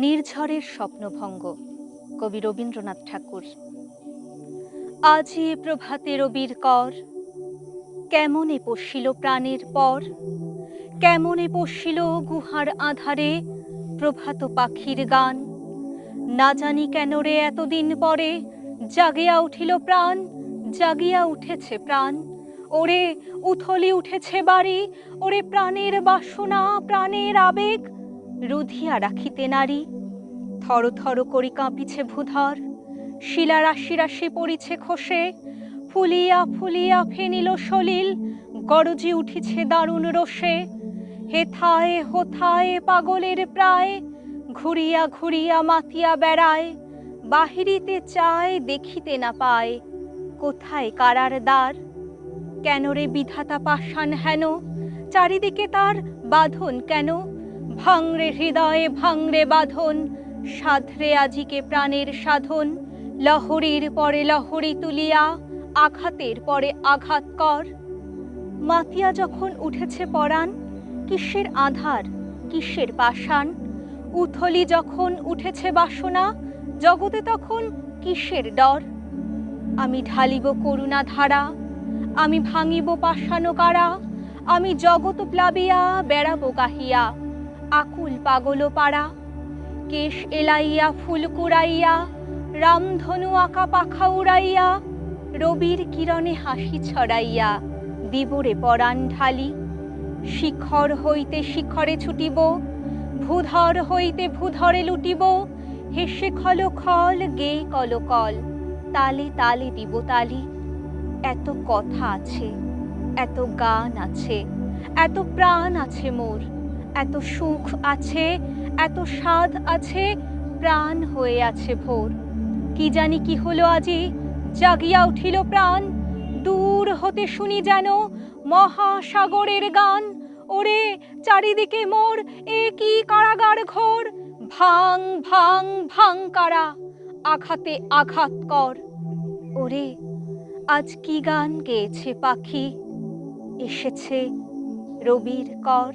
নির্ঝরের স্বপ্নভঙ্গ। কবি রবীন্দ্রনাথ ঠাকুর। আজি প্রভাতে রবির কর, কেমনে পশিল প্রাণের পর, কেমনে পশিল গুহার আধারে প্রভাত পাখির গান। না জানি কেন রে এতদিন পরে জাগিয়া উঠিল প্রাণ, জাগিয়া উঠেছে প্রাণ। ওরে উথলি উঠেছে বাড়ি, ওরে প্রাণের বাসনা প্রাণের আবেগ রুধিয়া রাখিতে নারী। থর থর করি কাঁপিছে ভূধর, শিলা রাশি রাশি পড়িছে খসে, ফুলিয়া ফুলিয়া ফেনিল সলিল গরজি উঠিছে দারুণ রোষে। হেথায় হোথায় পাগলের প্রায়, ঘুরিয়া ঘুরিয়া মাতিয়া বেড়ায়, বাহিরিতে চায় দেখিতে না পায়, কোথায় কারার দ্বার। কেন রে বিধাতা পাষাণ হেন, চারিদিকে তার বাঁধন কেন। ভাঙরে হৃদয়ে ভাঙরে বাঁধন, সাধরে আজিকে প্রাণের সাধন। লহরীর পরে লহরী তুলিয়া আঘাতের পরে আঘাত কর। মাতিয়া যখন উঠেছে পরাণ, কিসের আধার কিসের পাষাণ। উথলি যখন উঠেছে বাসনা, জগতে তখন কিসের ডর। আমি ঢালিব করুণা ধারা, আমি ভাঙিব পাষাণ কারা। আমি জগৎ প্লাবিয়া বেড়াবো গাহিয়া, আকুল পাগল পাড়া। কেশ এলাইয়া ফুল কুড়াইয়া, রামধনু আঁকা পাখা উড়াইয়া, রবির কিরণে হাসি ছড়াইয়া দিবরে পরাণ ঢালি। শিখর হইতে শিখরে ছুটিব, ভূধর হইতে ভূধরে লুটিব। হেসে খল খল গে কল কল, তালে তালে দিব তালি। এত কথা আছে, এত গান আছে, এত প্রাণ আছে মোর, এত সুখ আছে, এত স্বাদ আছে, প্রাণ হয়ে আছে ভোর। কি জানি কি হলো আজি, জাগিয়া উঠিল প্রাণ। দূর হতে শুনি যেন মহাসাগরের গান। ওরে চারিদিকে মোর এ কি কারাগার ঘোর। ভাঙ ভাঙ ভাঙ কারা, আঘাতে আঘাত কর। ওরে আজ কি গান গেয়েছে পাখি, এসেছে রবির কর।